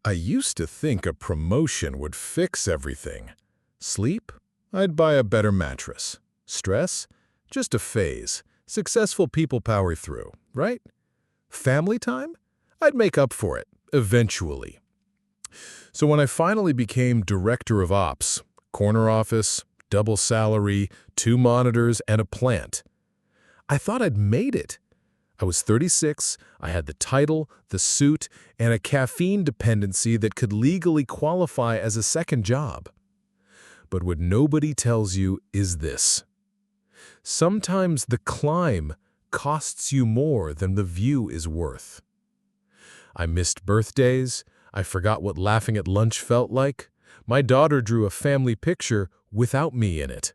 I used to think a promotion would fix everything. Sleep? I'd buy a better mattress. Stress? Just a phase. Successful people power through, right? Family time? I'd make up for it, eventually. So when I finally became director of ops, corner office, double salary, 2 monitors, and a plant, I thought I'd made it. I was 36, I had the title, the suit, and a caffeine dependency that could legally qualify as a second job. But what nobody tells you is this. Sometimes the climb costs you more than the view is worth. I missed birthdays, I forgot what laughing at lunch felt like. My daughter drew a family picture without me in it.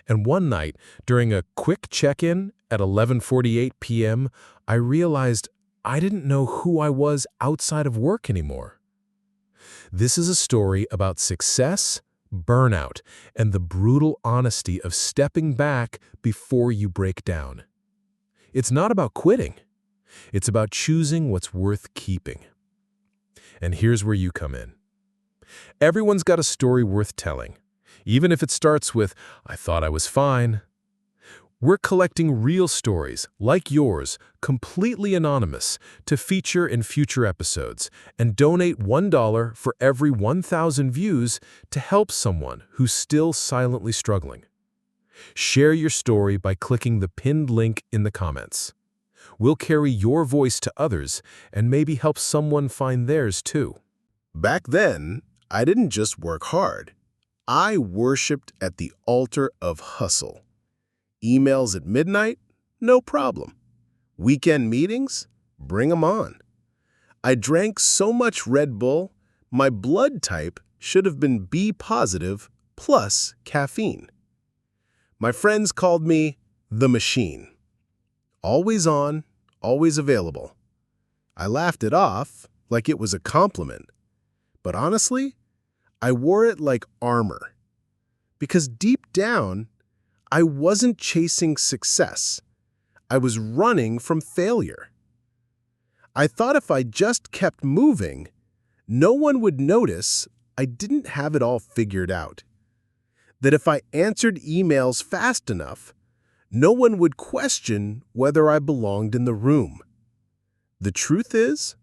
And one night, during a quick check-in at 11:48 p.m., I realized I didn't know who I was outside of work anymore. This is a story about success, burnout, and the brutal honesty of stepping back before you break down. It's not about quitting. It's about choosing what's worth keeping. And here's where you come in. Everyone's got a story worth telling, even if it starts with, "I thought I was fine." We're collecting real stories, like yours, completely anonymous, to feature in future episodes, and donate $1 for every 1,000 views to help someone who's still silently struggling. Share your story by clicking the pinned link in the comments. We'll carry your voice to others and maybe help someone find theirs too. Back then, I didn't just work hard. I worshipped at the altar of hustle. Emails at midnight? No problem. Weekend meetings? Bring 'em on. I drank so much Red Bull, my blood type should have been B positive plus caffeine. My friends called me the machine. Always on, always available. I laughed it off like it was a compliment. But honestly, I wore it like armor. Because deep down, I wasn't chasing success. I was running from failure. I thought if I just kept moving, no one would notice I didn't have it all figured out. That if I answered emails fast enough, no one would question whether I belonged in the room. The truth is,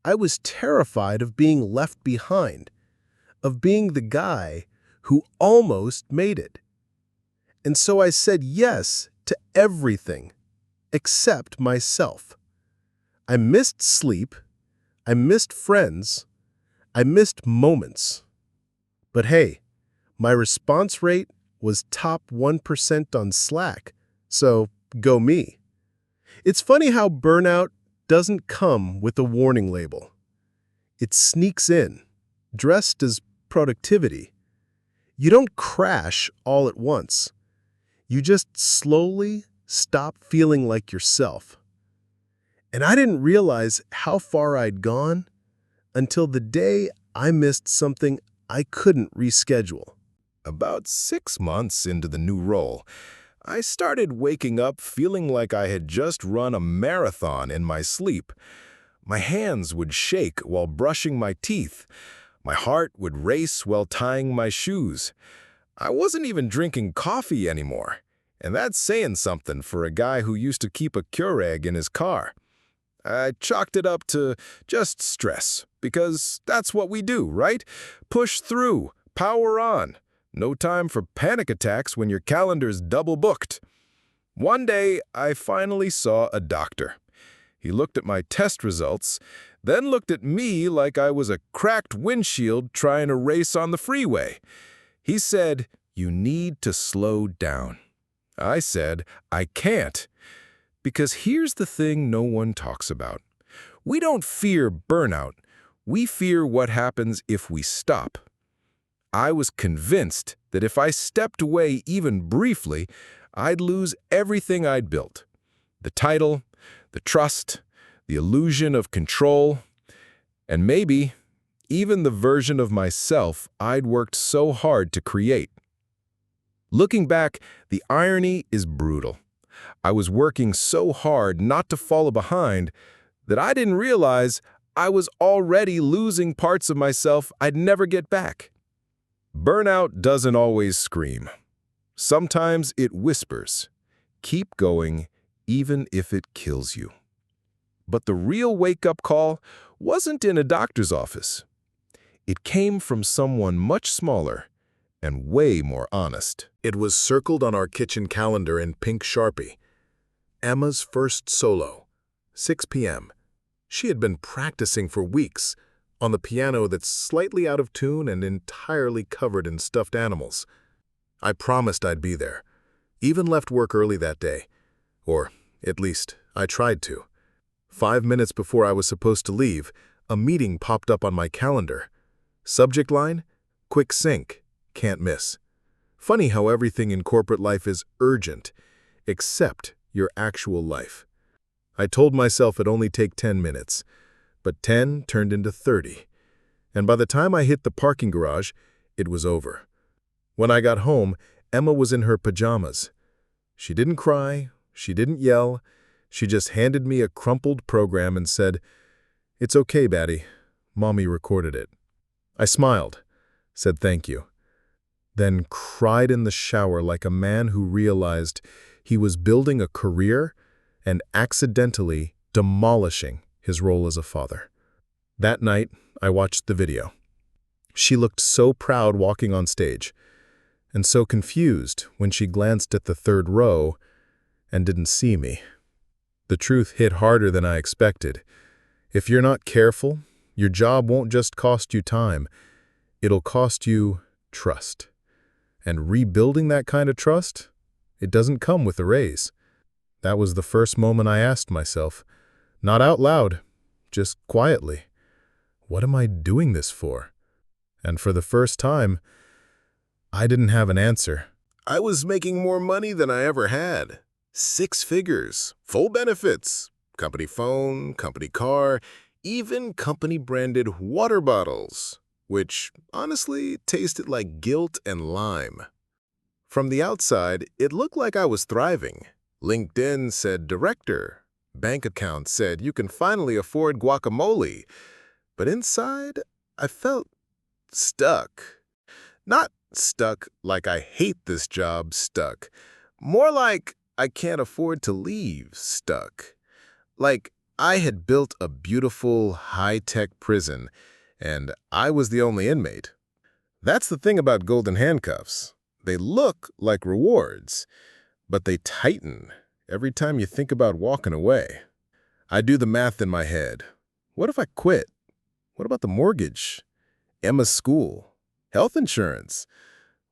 I was terrified of being left behind, of being the guy who almost made it. And so I said yes to everything except myself. I missed sleep, I missed friends, I missed moments. But hey, my response rate was top 1% on Slack, so go me. It's funny how burnout doesn't come with a warning label. It sneaks in, dressed as productivity. You don't crash all at once. You just slowly stop feeling like yourself. And I didn't realize how far I'd gone until the day I missed something I couldn't reschedule. About 6 months into the new role, I started waking up feeling like I had just run a marathon in my sleep. My hands would shake while brushing my teeth. My heart would race while tying my shoes. I wasn't even drinking coffee anymore, and that's saying something for a guy who used to keep a Keurig in his car. I chalked it up to just stress, because that's what we do, right? Push through, power on. No time for panic attacks when your calendar's double booked. One day, I finally saw a doctor. He looked at my test results, then looked at me like I was a cracked windshield trying to race on the freeway. He said, "You need to slow down." I said, "I can't." Because here's the thing no one talks about. We don't fear burnout. We fear what happens if we stop. I was convinced that if I stepped away even briefly, I'd lose everything I'd built. The title, the trust, the illusion of control, and maybe even the version of myself I'd worked so hard to create. Looking back, the irony is brutal. I was working so hard not to fall behind that I didn't realize I was already losing parts of myself I'd never get back. Burnout doesn't always scream. Sometimes it whispers, "Keep going, even if it kills you." But the real wake-up call wasn't in a doctor's office. It came from someone much smaller and way more honest. It was circled on our kitchen calendar in pink Sharpie. Emma's first solo, 6 p.m. She had been practicing for weeks on the piano that's slightly out of tune and entirely covered in stuffed animals. I promised I'd be there. Even left work early that day. Or, at least, I tried to. 5 minutes before I was supposed to leave, a meeting popped up on my calendar. Subject line: quick sync, can't miss. Funny how everything in corporate life is urgent, except your actual life. I told myself it'd only take 10 minutes, but 10 turned into 30. And by the time I hit the parking garage, it was over. When I got home, Emma was in her pajamas. She didn't cry, she didn't yell, she just handed me a crumpled program and said, "It's okay, Batty. Mommy recorded it." I smiled, said thank you, then cried in the shower like a man who realized he was building a career and accidentally demolishing his role as a father. That night, I watched the video. She looked so proud walking on stage, and so confused when she glanced at the third row and didn't see me. The truth hit harder than I expected. If you're not careful, your job won't just cost you time, it'll cost you trust. And rebuilding that kind of trust, it doesn't come with a raise. That was the first moment I asked myself, not out loud, just quietly, what am I doing this for? And for the first time, I didn't have an answer. I was making more money than I ever had. 6 figures, full benefits, company phone, company car, even company-branded water bottles, which honestly tasted like guilt and lime. From the outside, it looked like I was thriving. LinkedIn said director. Bank account said you can finally afford guacamole. But inside, I felt stuck. Not stuck like I hate this job stuck. More like I can't afford to leave stuck. Like I had built a beautiful, high-tech prison, and I was the only inmate. That's the thing about golden handcuffs. They look like rewards, but they tighten every time you think about walking away. I do the math in my head. What if I quit? What about the mortgage? Emma's school? Health insurance?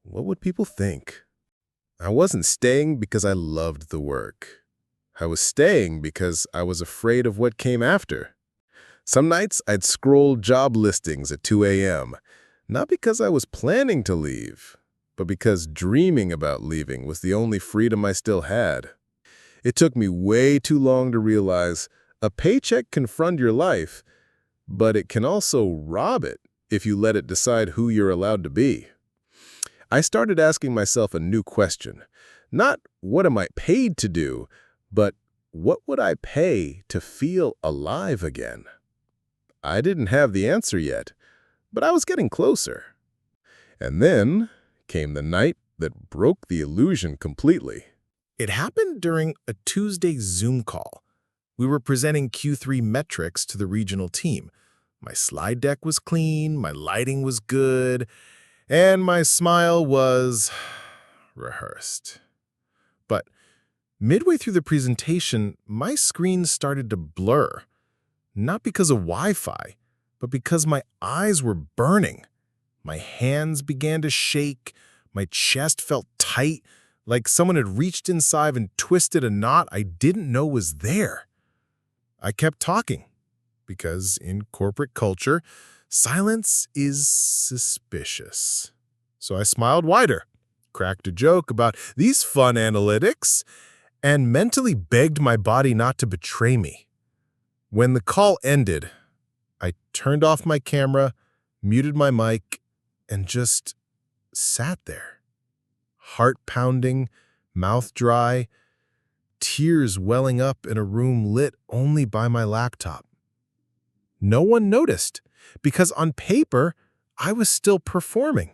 What would people think? I wasn't staying because I loved the work. I was staying because I was afraid of what came after. Some nights I'd scroll job listings at 2 a.m., not because I was planning to leave, but because dreaming about leaving was the only freedom I still had. It took me way too long to realize a paycheck can fund your life, but it can also rob it if you let it decide who you're allowed to be. I started asking myself a new question. Not what am I paid to do, but what would I pay to feel alive again? I didn't have the answer yet, but I was getting closer. And then came the night that broke the illusion completely. It happened during a Tuesday Zoom call. We were presenting Q3 metrics to the regional team. My slide deck was clean, my lighting was good, and my smile was rehearsed. But midway through the presentation, my screen started to blur. Not because of Wi-Fi, but because my eyes were burning. My hands began to shake, my chest felt tight, like someone had reached inside and twisted a knot I didn't know was there. I kept talking, because in corporate culture, silence is suspicious. So I smiled wider, cracked a joke about these fun analytics, and mentally begged my body not to betray me. When the call ended, I turned off my camera, muted my mic, and just sat there. Heart pounding, mouth dry, tears welling up in a room lit only by my laptop. No one noticed, because on paper, I was still performing.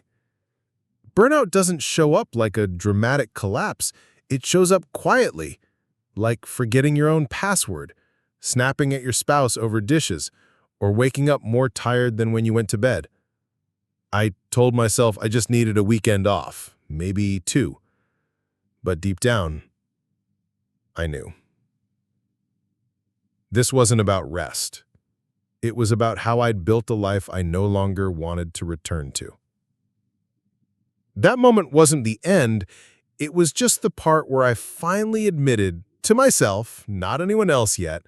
Burnout doesn't show up like a dramatic collapse. It shows up quietly, like forgetting your own password, snapping at your spouse over dishes, or waking up more tired than when you went to bed. I told myself I just needed a weekend off, maybe 2. But deep down, I knew. This wasn't about rest. It was about how I'd built a life I no longer wanted to return to. That moment wasn't the end. It was just the part where I finally admitted to myself, not anyone else yet,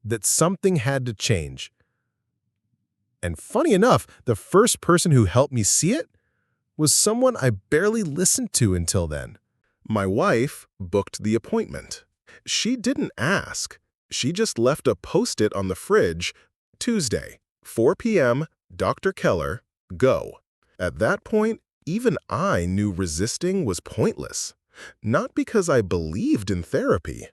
that something had to change. And funny enough, the first person who helped me see it was someone I barely listened to until then. My wife booked the appointment. She didn't ask. She just left a Post-it on the fridge, Tuesday, 4 p.m., Dr. Keller, go. At that point, even I knew resisting was pointless. Not because I believed in therapy,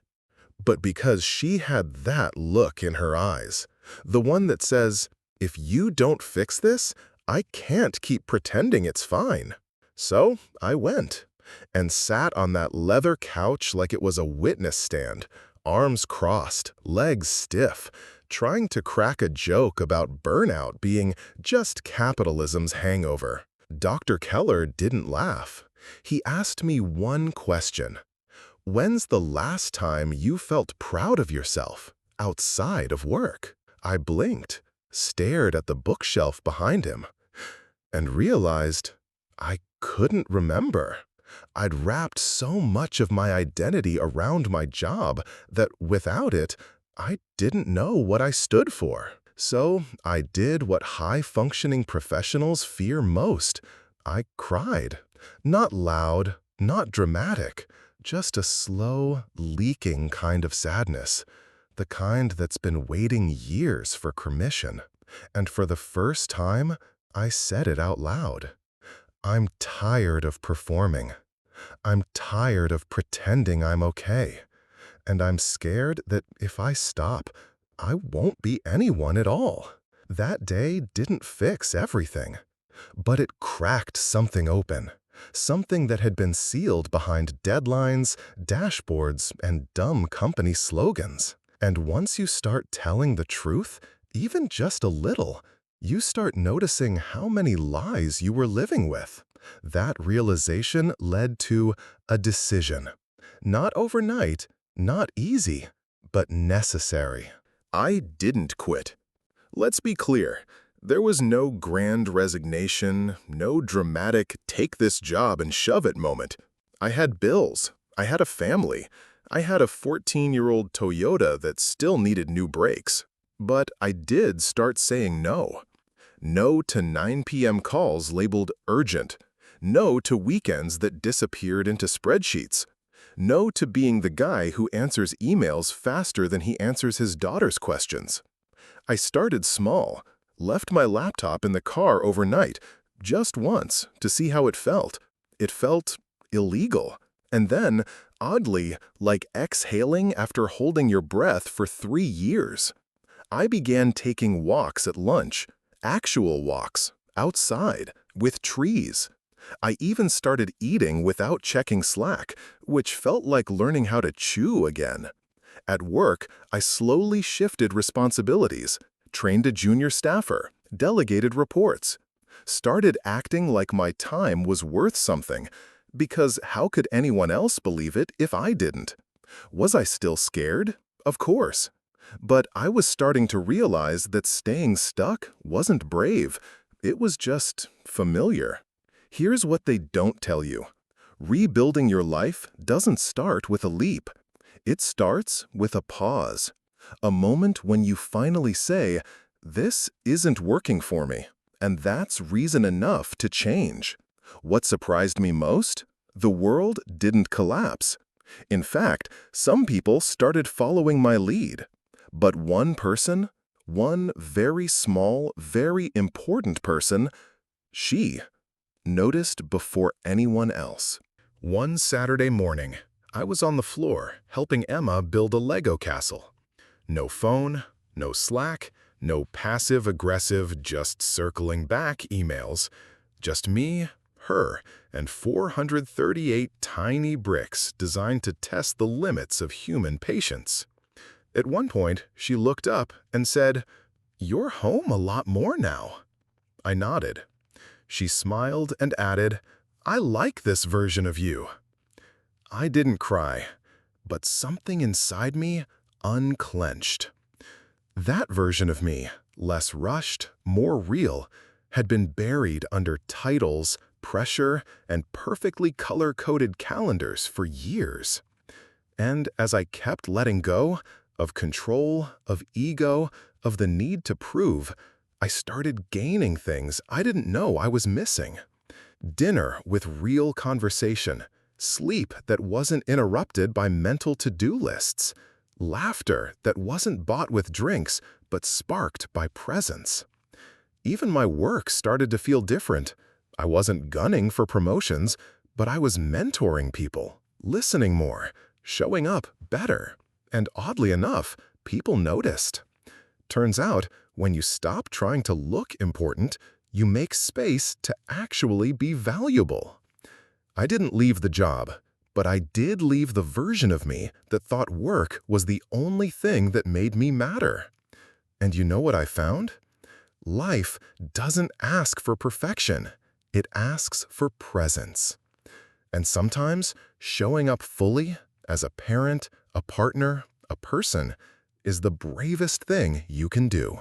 but because she had that look in her eyes. The one that says, if you don't fix this, I can't keep pretending it's fine. So I went and sat on that leather couch like it was a witness stand, arms crossed, legs stiff, trying to crack a joke about burnout being just capitalism's hangover. Dr. Keller didn't laugh. He asked me one question. When's the last time you felt proud of yourself outside of work? I blinked, stared at the bookshelf behind him, and realized I couldn't remember. I'd wrapped so much of my identity around my job that without it, I didn't know what I stood for. So I did what high-functioning professionals fear most. I cried. Not loud, not dramatic, just a slow, leaking kind of sadness. The kind that's been waiting years for permission. And for the first time, I said it out loud. I'm tired of performing. I'm tired of pretending I'm okay. And I'm scared that if I stop, I won't be anyone at all. That day didn't fix everything, but it cracked something open, something that had been sealed behind deadlines, dashboards, and dumb company slogans. And once you start telling the truth, even just a little, you start noticing how many lies you were living with. That realization led to a decision. Not overnight, not easy, but necessary. I didn't quit. Let's be clear. There was no grand resignation, no dramatic take this job and shove it moment. I had bills. I had a family. I had a 14-year-old Toyota that still needed new brakes. But I did start saying no. No to 9 p.m. calls labeled urgent. No to weekends that disappeared into spreadsheets. No to being the guy who answers emails faster than he answers his daughter's questions. I started small, left my laptop in the car overnight, just once, to see how it felt. It felt illegal. And then, oddly, like exhaling after holding your breath for 3 years. I began taking walks at lunch, actual walks, outside, with trees. I even started eating without checking Slack, which felt like learning how to chew again. At work, I slowly shifted responsibilities, trained a junior staffer, delegated reports, started acting like my time was worth something, because how could anyone else believe it if I didn't? Was I still scared? Of course. But I was starting to realize that staying stuck wasn't brave. It was just familiar. Here's what they don't tell you. Rebuilding your life doesn't start with a leap. It starts with a pause. A moment when you finally say, this isn't working for me, and that's reason enough to change. What surprised me most? The world didn't collapse. In fact, some people started following my lead. But one person, one very small, very important person, she noticed before anyone else. One Saturday morning, I was on the floor helping Emma build a Lego castle. No phone, no Slack, No passive-aggressive, just circling back emails. Just me, her, and 438 tiny bricks designed to test the limits of human patience. At one point, she looked up and said, "You're home a lot more now." I nodded. She smiled and added, "I like this version of you." I didn't cry, but something inside me unclenched. That version of me, less rushed, more real, had been buried under titles, pressure, and perfectly color-coded calendars for years. And as I kept letting go of control, of ego, of the need to prove, I started gaining things I didn't know I was missing. Dinner with real conversation, sleep that wasn't interrupted by mental to-do lists, laughter that wasn't bought with drinks but sparked by presence. Even my work started to feel different. I wasn't gunning for promotions, but I was mentoring people, listening more, showing up better. And oddly enough, people noticed. Turns out, when you stop trying to look important, you make space to actually be valuable. I didn't leave the job, but I did leave the version of me that thought work was the only thing that made me matter. And you know what I found? Life doesn't ask for perfection. It asks for presence. And sometimes, showing up fully as a parent, a partner, a person, is the bravest thing you can do.